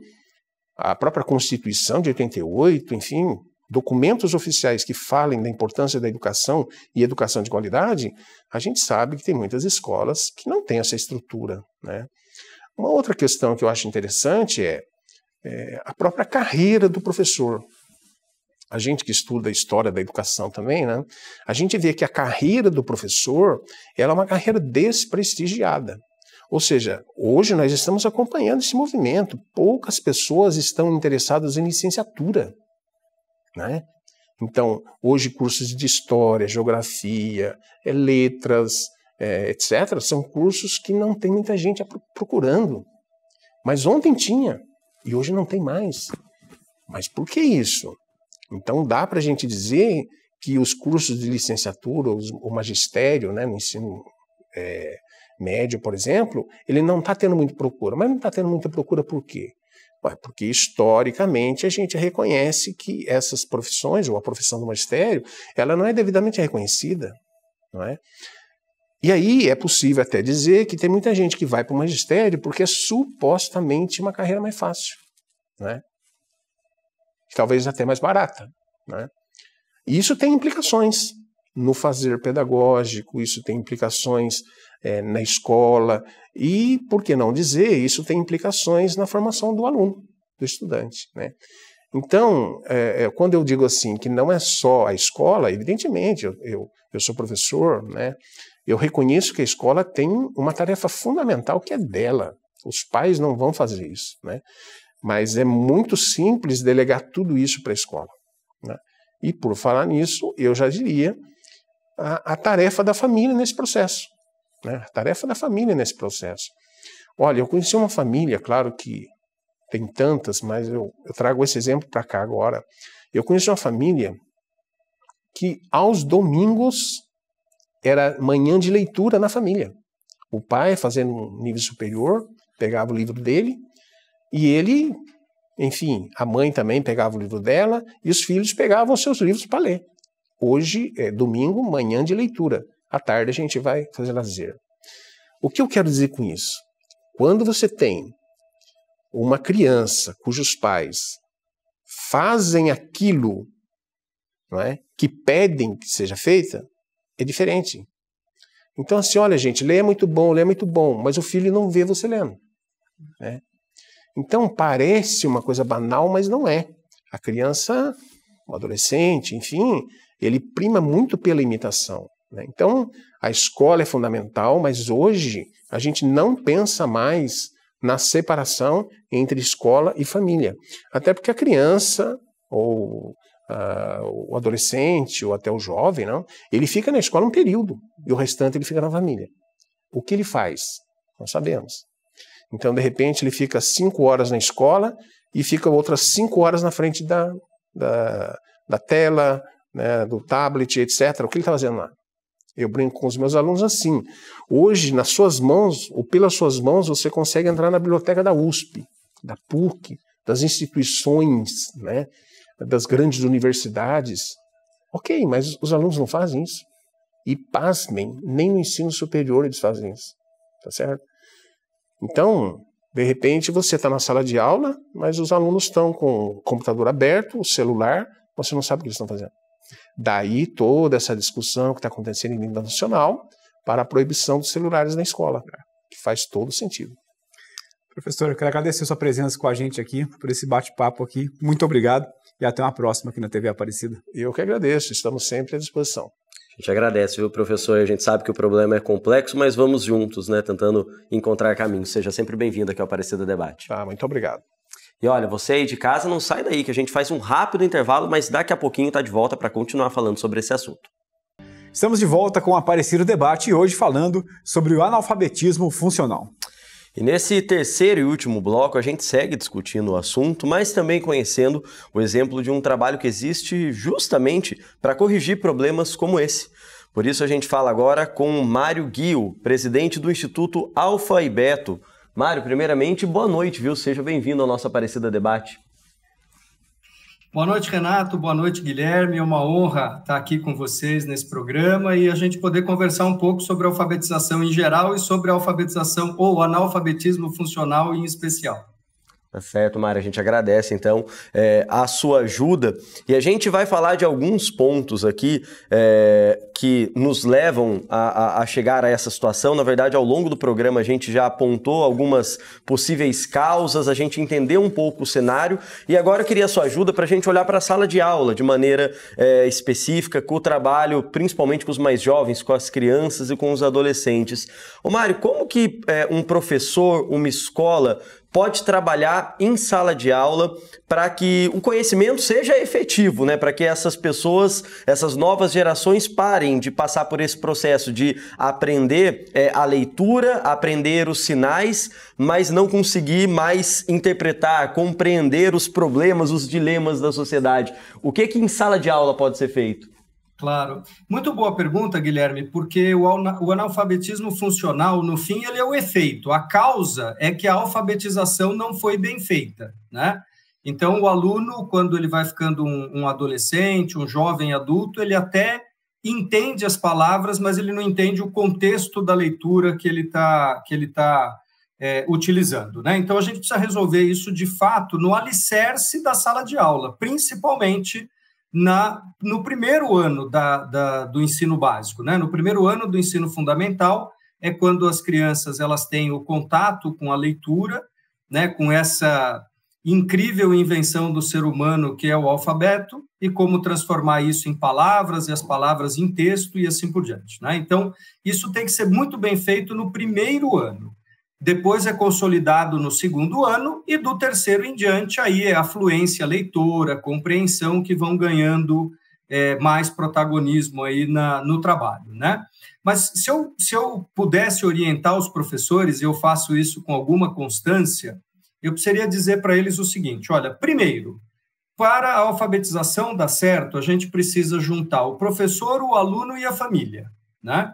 a própria Constituição de 88, enfim, documentos oficiais que falem da importância da educação e educação de qualidade, a gente sabe que tem muitas escolas que não têm essa estrutura, né? Uma outra questão que eu acho interessante é a própria carreira do professor. A gente que estuda a história da educação também, né? A gente vê que a carreira do professor ela é uma carreira desprestigiada. Ou seja, hoje nós estamos acompanhando esse movimento. Poucas pessoas estão interessadas em licenciatura, né? Então, hoje cursos de história, geografia, letras, etc., são cursos que não tem muita gente procurando. Mas ontem tinha, e hoje não tem mais. Mas por que isso? Então, dá para a gente dizer que os cursos de licenciatura, o magistério, né, no ensino médio, por exemplo, ele não está tendo muita procura. Mas não está tendo muita procura por quê? Porque, historicamente, a gente reconhece que essas profissões, ou a profissão do magistério, ela não é devidamente reconhecida, não é? E aí é possível até dizer que tem muita gente que vai para o magistério porque é supostamente uma carreira mais fácil, não é? Talvez até mais barata, né? E isso tem implicações no fazer pedagógico, isso tem implicações na escola e, por que não dizer, isso tem implicações na formação do aluno, do estudante, né? Então, quando eu digo assim que não é só a escola, evidentemente, eu sou professor, né? Eu reconheço que a escola tem uma tarefa fundamental que é dela. Os pais não vão fazer isso, né? Mas é muito simples delegar tudo isso para a escola, né? E por falar nisso, eu já diria a tarefa da família nesse processo, né? A tarefa da família nesse processo. Olha, eu conheci uma família, claro que tem tantas, mas eu trago esse exemplo para cá agora. Eu conheci uma família que aos domingos era manhã de leitura na família. O pai, fazendo um nível superior, pegava o livro dele, e ele, enfim, a mãe também pegava o livro dela, e os filhos pegavam seus livros para ler. Hoje é domingo, manhã de leitura. À tarde a gente vai fazer lazer. O que eu quero dizer com isso? Quando você tem uma criança cujos pais fazem aquilo, não é, que pedem que seja feita, é diferente. Então, assim, olha, gente, ler é muito bom, mas o filho não vê você lendo, né? Então, parece uma coisa banal, mas não é. A criança, o adolescente, enfim, ele prima muito pela imitação, né? Então, a escola é fundamental, mas hoje a gente não pensa mais na separação entre escola e família. Até porque a criança, ou o adolescente, ou até o jovem, não, ele fica na escola um período, e o restante ele fica na família. O que ele faz? Nós sabemos. Então, de repente, ele fica 5 horas na escola e fica outras 5 horas na frente da tela, né, do tablet, etc. O que ele está fazendo lá? Eu brinco com os meus alunos assim. Hoje, nas suas mãos, ou pelas suas mãos, você consegue entrar na biblioteca da USP, da PUC, das instituições, né, das grandes universidades. Ok, mas os alunos não fazem isso. E, pasmem, nem no ensino superior eles fazem isso. Tá certo? Então, de repente, você está na sala de aula, mas os alunos estão com o computador aberto, o celular, você não sabe o que eles estão fazendo. Daí toda essa discussão que está acontecendo em nível nacional para a proibição dos celulares na escola, que faz todo sentido. Professor, eu quero agradecer a sua presença com a gente aqui, por esse bate-papo aqui. Muito obrigado e até uma próxima aqui na TV Aparecida. Eu que agradeço, estamos sempre à disposição. A gente agradece, viu, professor? A gente sabe que o problema é complexo, mas vamos juntos, né, tentando encontrar caminhos. Seja sempre bem-vindo aqui ao Aparecida Debate. Muito obrigado. E olha, você aí de casa, não sai daí, que a gente faz um rápido intervalo, mas daqui a pouquinho está de volta para continuar falando sobre esse assunto. Estamos de volta com o Aparecida Debate e hoje falando sobre o analfabetismo funcional. E nesse terceiro e último bloco, a gente segue discutindo o assunto, mas também conhecendo o exemplo de um trabalho que existe justamente para corrigir problemas como esse. Por isso a gente fala agora com o Mário Guio, presidente do Instituto Alfa e Beto. Mário, primeiramente, boa noite, viu? Seja bem-vindo ao nosso Aparecida Debate. Boa noite, Renato. Boa noite, Guilherme. É uma honra estar aqui com vocês nesse programa e a gente poder conversar um pouco sobre a alfabetização em geral e sobre a alfabetização ou analfabetismo funcional em especial. Tá certo, Mário, a gente agradece, então, a sua ajuda. E a gente vai falar de alguns pontos aqui que nos levam a chegar a essa situação. Na verdade, ao longo do programa, a gente já apontou algumas possíveis causas, a gente entendeu um pouco o cenário. E agora eu queria a sua ajuda para a gente olhar para a sala de aula de maneira específica, com o trabalho, principalmente com os mais jovens, com as crianças e com os adolescentes. Ô, Mário, como que um professor, uma escola, pode trabalhar em sala de aula para que o conhecimento seja efetivo, né? Para que essas pessoas, essas novas gerações parem de passar por esse processo de aprender a leitura, aprender os sinais, mas não conseguir mais interpretar, compreender os problemas, os dilemas da sociedade. O que em sala de aula pode ser feito? Claro. Muito boa pergunta, Guilherme, porque o analfabetismo funcional, no fim, ele é o efeito. A causa é que a alfabetização não foi bem feita, né? Então, o aluno, quando ele vai ficando um adolescente, um jovem adulto, ele até entende as palavras, mas ele não entende o contexto da leitura que ele tá utilizando, né? Então, a gente precisa resolver isso, de fato, no alicerce da sala de aula, principalmente no primeiro ano do ensino básico, né? No primeiro ano do ensino fundamental é quando as crianças elas têm o contato com a leitura, né? Com essa incrível invenção do ser humano que é o alfabeto e como transformar isso em palavras e as palavras em texto e assim por diante, né? Então, isso tem que ser muito bem feito no primeiro ano. Depois é consolidado no segundo ano e do terceiro em diante, aí é a fluência leitora, compreensão que vão ganhando mais protagonismo aí no trabalho, né? Mas se eu pudesse orientar os professores, e eu faço isso com alguma constância, eu precisaria dizer para eles o seguinte: olha, primeiro, para a alfabetização dar certo, a gente precisa juntar o professor, o aluno e a família, né?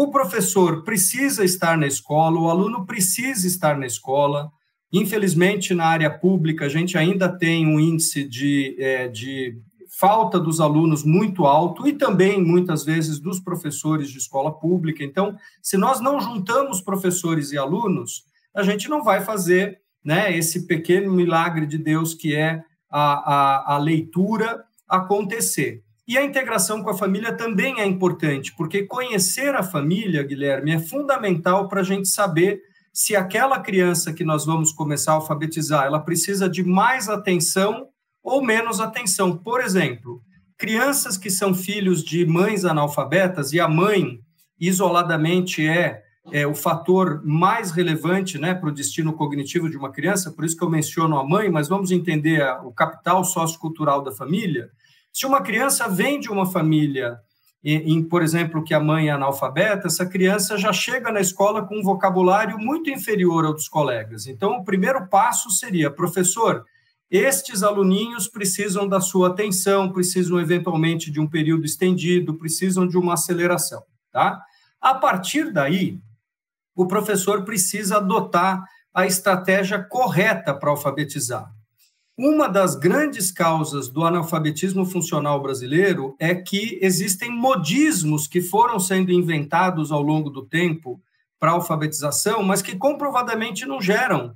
O professor precisa estar na escola, o aluno precisa estar na escola. Infelizmente, na área pública, a gente ainda tem um índice de falta dos alunos muito alto e também, muitas vezes, dos professores de escola pública. Então, se nós não juntamos professores e alunos, a gente não vai fazer, né, esse pequeno milagre de Deus que é a leitura acontecer. E a integração com a família também é importante, porque conhecer a família, Guilherme, é fundamental para a gente saber se aquela criança que nós vamos começar a alfabetizar, ela precisa de mais atenção ou menos atenção. Por exemplo, crianças que são filhos de mães analfabetas, e a mãe, isoladamente, é o fator mais relevante, né, para o destino cognitivo de uma criança, por isso que eu menciono a mãe, mas vamos entender o capital sociocultural da família. Se uma criança vem de uma família, por exemplo, que a mãe é analfabeta, essa criança já chega na escola com um vocabulário muito inferior ao dos colegas. Então, o primeiro passo seria: professor, estes aluninhos precisam da sua atenção, precisam, eventualmente, de um período estendido, precisam de uma aceleração, tá? A partir daí, o professor precisa adotar a estratégia correta para alfabetizar. Uma das grandes causas do analfabetismo funcional brasileiro é que existem modismos que foram sendo inventados ao longo do tempo para a alfabetização, mas que comprovadamente não geram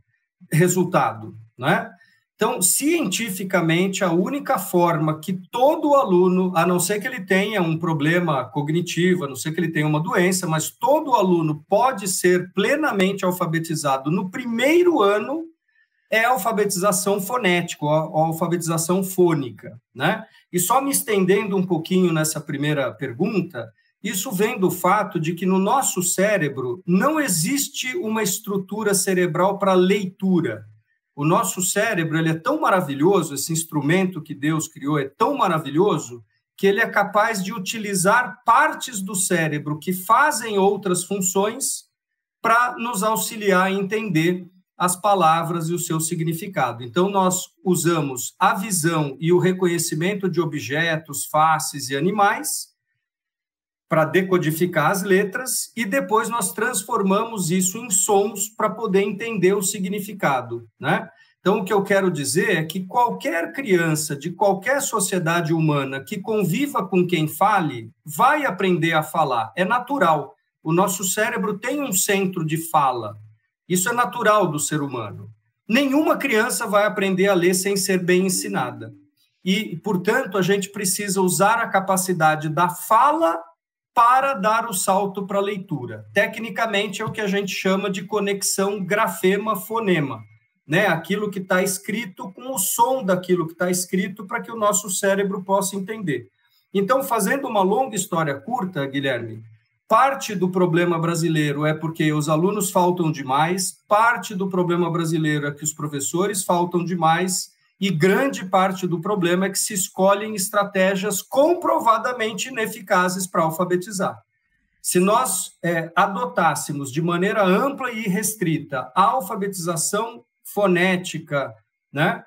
resultado, né? Então, cientificamente, a única forma que todo aluno, a não ser que ele tenha um problema cognitivo, a não ser que ele tenha uma doença, mas todo aluno pode ser plenamente alfabetizado no primeiro ano, é a alfabetização fonética, a alfabetização fônica, né? E só me estendendo um pouquinho nessa primeira pergunta, isso vem do fato de que no nosso cérebro não existe uma estrutura cerebral para leitura. O nosso cérebro, ele é tão maravilhoso, esse instrumento que Deus criou é tão maravilhoso, que ele é capaz de utilizar partes do cérebro que fazem outras funções para nos auxiliar a entender as palavras e o seu significado. Então, nós usamos a visão e o reconhecimento de objetos, faces e animais para decodificar as letras e depois nós transformamos isso em sons para poder entender o significado, né? Então, o que eu quero dizer é que qualquer criança de qualquer sociedade humana que conviva com quem fale vai aprender a falar. É natural. O nosso cérebro tem um centro de fala. Isso é natural do ser humano. Nenhuma criança vai aprender a ler sem ser bem ensinada. E, portanto, a gente precisa usar a capacidade da fala para dar o salto para a leitura. Tecnicamente, é o que a gente chama de conexão grafema-fonema, né? Aquilo que está escrito com o som daquilo que está escrito para que o nosso cérebro possa entender. Então, fazendo uma longa história curta, Guilherme, parte do problema brasileiro é porque os alunos faltam demais, parte do problema brasileiro é que os professores faltam demais, e grande parte do problema é que se escolhem estratégias comprovadamente ineficazes para alfabetizar. Se nós adotássemos de maneira ampla e restrita a alfabetização fonética, né,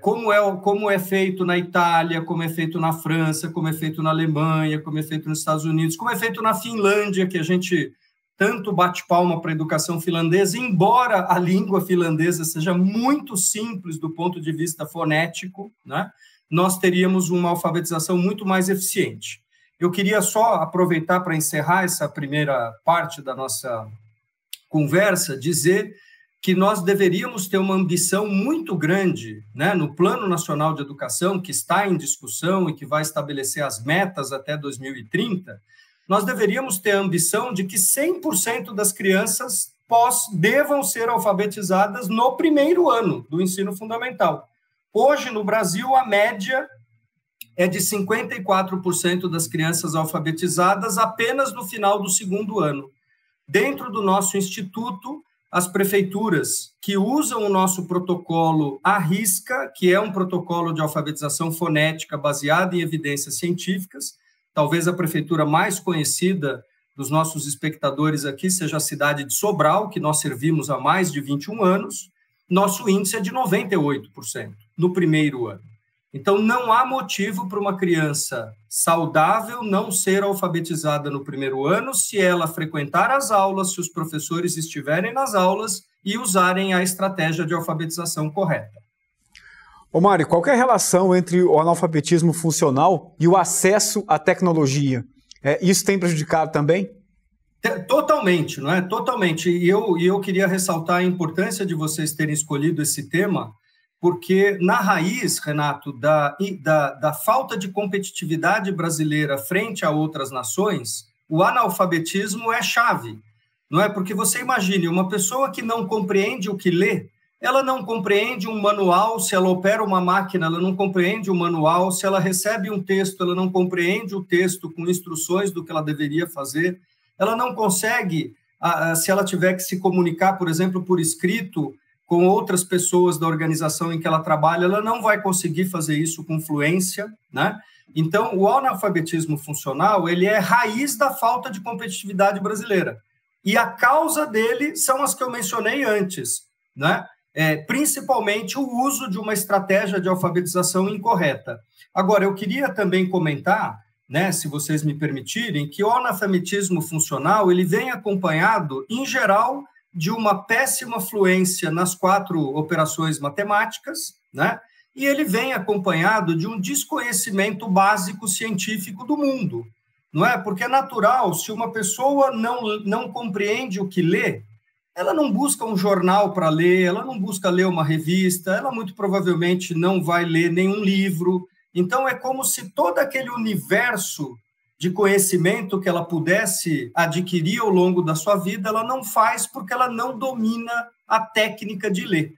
como é feito na Itália, como é feito na França, como é feito na Alemanha, como é feito nos Estados Unidos, como é feito na Finlândia, que a gente tanto bate palma para a educação finlandesa, embora a língua finlandesa seja muito simples do ponto de vista fonético, né, nós teríamos uma alfabetização muito mais eficiente. Eu queria só aproveitar para encerrar essa primeira parte da nossa conversa, dizer que nós deveríamos ter uma ambição muito grande, né, no Plano Nacional de Educação, que está em discussão e que vai estabelecer as metas até 2030, nós deveríamos ter a ambição de que 100% das crianças devam ser alfabetizadas no primeiro ano do ensino fundamental. Hoje, no Brasil, a média é de 54% das crianças alfabetizadas apenas no final do segundo ano. Dentro do nosso instituto, as prefeituras que usam o nosso protocolo à risca, que é um protocolo de alfabetização fonética baseado em evidências científicas, talvez a prefeitura mais conhecida dos nossos espectadores aqui seja a cidade de Sobral, que nós servimos há mais de 21 anos, nosso índice é de 98% no primeiro ano. Então, não há motivo para uma criança saudável não ser alfabetizada no primeiro ano se ela frequentar as aulas, se os professores estiverem nas aulas e usarem a estratégia de alfabetização correta. Ô Mário, qual que é a relação entre o analfabetismo funcional e o acesso à tecnologia? Isso tem prejudicado também? Totalmente, não é? Totalmente. E eu queria ressaltar a importância de vocês terem escolhido esse tema, porque na raiz, Renato, da falta de competitividade brasileira frente a outras nações, o analfabetismo é chave, não é? Porque você imagine, uma pessoa que não compreende o que lê, ela não compreende um manual, se ela opera uma máquina, ela não compreende um manual, se ela recebe um texto, ela não compreende o texto com instruções do que ela deveria fazer, ela não consegue, se ela tiver que se comunicar, por exemplo, por escrito, com outras pessoas da organização em que ela trabalha, ela não vai conseguir fazer isso com fluência, né? Então, o analfabetismo funcional, ele é raiz da falta de competitividade brasileira. E a causa dele são as que eu mencionei antes, né? Principalmente o uso de uma estratégia de alfabetização incorreta. Agora, eu queria também comentar, né, se vocês me permitirem, que o analfabetismo funcional ele vem acompanhado, em geral, de uma péssima fluência nas 4 operações matemáticas, né, e ele vem acompanhado de um desconhecimento básico científico do mundo, não é? Porque é natural, se uma pessoa não compreende o que lê, ela não busca um jornal para ler, ela não busca ler uma revista, ela muito provavelmente não vai ler nenhum livro. Então, é como se todo aquele universo de conhecimento que ela pudesse adquirir ao longo da sua vida, ela não faz porque ela não domina a técnica de ler,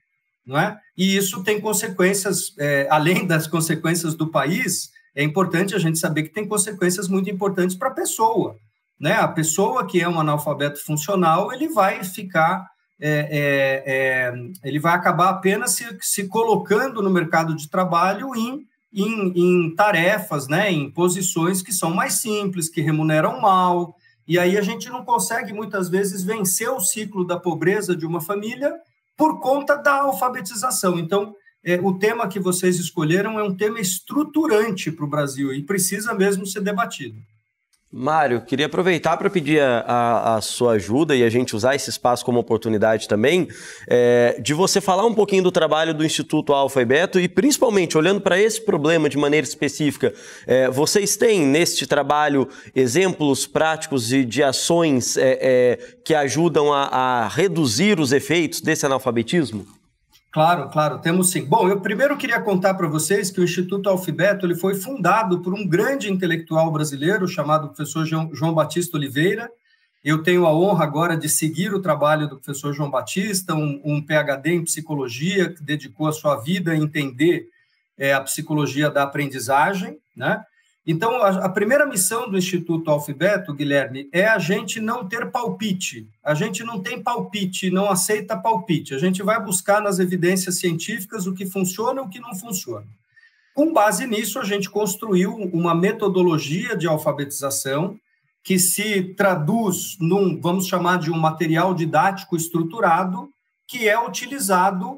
não é? E isso tem consequências, além das consequências do país, é importante a gente saber que tem consequências muito importantes para a pessoa, né? A pessoa que é um analfabeto funcional, ele vai ficar, ele vai acabar apenas se colocando no mercado de trabalho em tarefas, né? Em posições que são mais simples, que remuneram mal, e aí a gente não consegue, muitas vezes, vencer o ciclo da pobreza de uma família por conta da alfabetização. Então, o tema que vocês escolheram é um tema estruturante para o Brasil e precisa mesmo ser debatido. Mário, queria aproveitar para pedir a sua ajuda e a gente usar esse espaço como oportunidade também, de você falar um pouquinho do trabalho do Instituto Alfa e Beta e principalmente olhando para esse problema de maneira específica, vocês têm neste trabalho exemplos práticos de ações que ajudam a reduzir os efeitos desse analfabetismo? Claro, temos sim. Bom, eu primeiro queria contar para vocês que o Instituto Alfabeto ele foi fundado por um grande intelectual brasileiro chamado professor João Batista Oliveira. Eu tenho a honra agora de seguir o trabalho do professor João Batista, um PhD em psicologia, que dedicou a sua vida a entender a psicologia da aprendizagem, né? Então, a primeira missão do Instituto Alfabeto, Guilherme, é a gente não ter palpite. A gente não tem palpite, não aceita palpite. A gente vai buscar nas evidências científicas o que funciona e o que não funciona. Com base nisso, a gente construiu uma metodologia de alfabetização que se traduz num, vamos chamar de um material didático estruturado, que é utilizado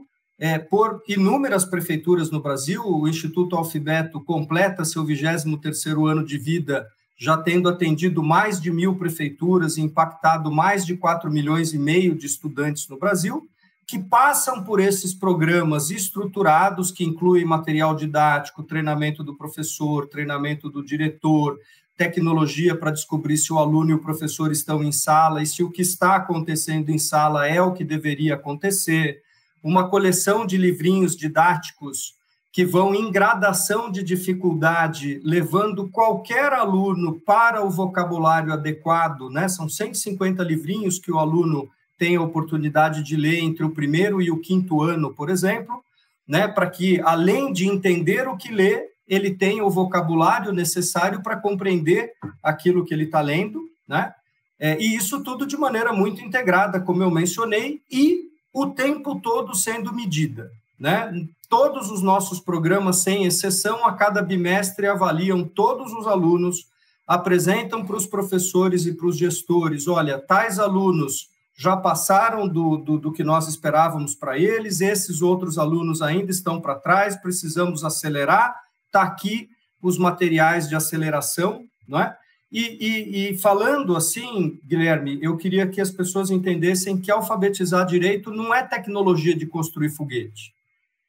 por inúmeras prefeituras no Brasil. O Instituto Alfabeto completa seu 23º ano de vida, já tendo atendido mais de 1.000 prefeituras e impactado mais de 4,5 milhões de estudantes no Brasil, que passam por esses programas estruturados, que incluem material didático, treinamento do professor, treinamento do diretor, tecnologia para descobrir se o aluno e o professor estão em sala e se o que está acontecendo em sala é o que deveria acontecer, uma coleção de livrinhos didáticos que vão em gradação de dificuldade, levando qualquer aluno para o vocabulário adequado, né? São 150 livrinhos que o aluno tem a oportunidade de ler entre o 1º e o 5º ano, por exemplo, né? Para que, além de entender o que lê, ele tenha o vocabulário necessário para compreender aquilo que ele está lendo, né? E isso tudo de maneira muito integrada, como eu mencionei, e o tempo todo sendo medida, né? Todos os nossos programas, sem exceção, a cada bimestre avaliam todos os alunos, apresentam para os professores e para os gestores, olha, tais alunos já passaram do que nós esperávamos para eles, esses outros alunos ainda estão para trás, precisamos acelerar, está aqui os materiais de aceleração, não é? E falando assim, Guilherme, eu queria que as pessoas entendessem que alfabetizar direito não é tecnologia de construir foguete.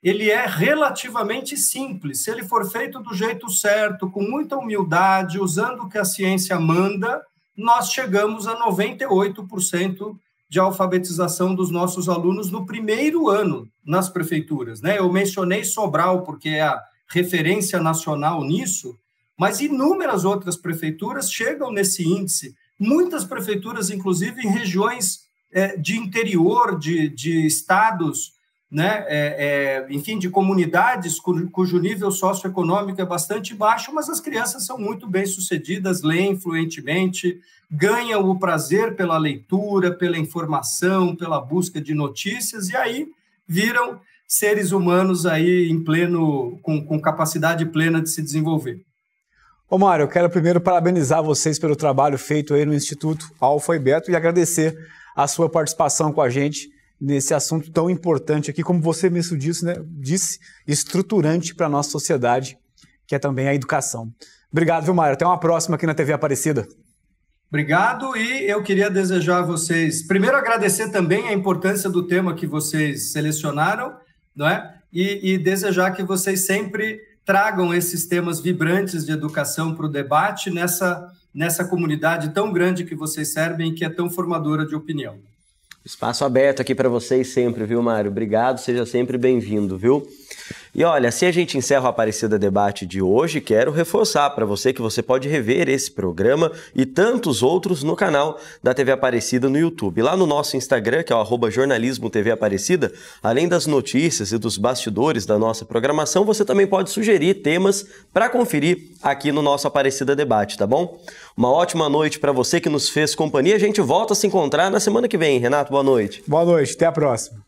Ele é relativamente simples. Se ele for feito do jeito certo, com muita humildade, usando o que a ciência manda, nós chegamos a 98% de alfabetização dos nossos alunos no 1º ano nas prefeituras, né? Eu mencionei Sobral porque é a referência nacional nisso, mas inúmeras outras prefeituras chegam nesse índice. Muitas prefeituras, inclusive, em regiões de interior, de estados, né? Enfim, de comunidades cujo nível socioeconômico é bastante baixo, mas as crianças são muito bem-sucedidas, leem fluentemente, ganham o prazer pela leitura, pela informação, pela busca de notícias, e aí viram seres humanos aí em pleno, com capacidade plena de se desenvolver. Ô Mário, eu quero primeiro parabenizar vocês pelo trabalho feito aí no Instituto Alfabeto e agradecer a sua participação com a gente nesse assunto tão importante aqui, como você mesmo disse, né? Estruturante para a nossa sociedade, que é também a educação. Obrigado, viu, Mário? Até uma próxima aqui na TV Aparecida. Obrigado, e eu queria desejar a vocês, primeiro agradecer também a importância do tema que vocês selecionaram, não é? E desejar que vocês sempre tragam esses temas vibrantes de educação para o debate nessa comunidade tão grande que vocês servem e que é tão formadora de opinião. Espaço aberto aqui para vocês sempre, viu, Mário? Obrigado, seja sempre bem-vindo, viu? E olha, assim a gente encerra o Aparecida Debate de hoje, quero reforçar para você que você pode rever esse programa e tantos outros no canal da TV Aparecida no YouTube. Lá no nosso Instagram, que é o @jornalismo_tv_aparecida, além das notícias e dos bastidores da nossa programação, você também pode sugerir temas para conferir aqui no nosso Aparecida Debate, tá bom? Uma ótima noite para você que nos fez companhia. A gente volta a se encontrar na semana que vem. Renato, boa noite. Boa noite, até a próxima.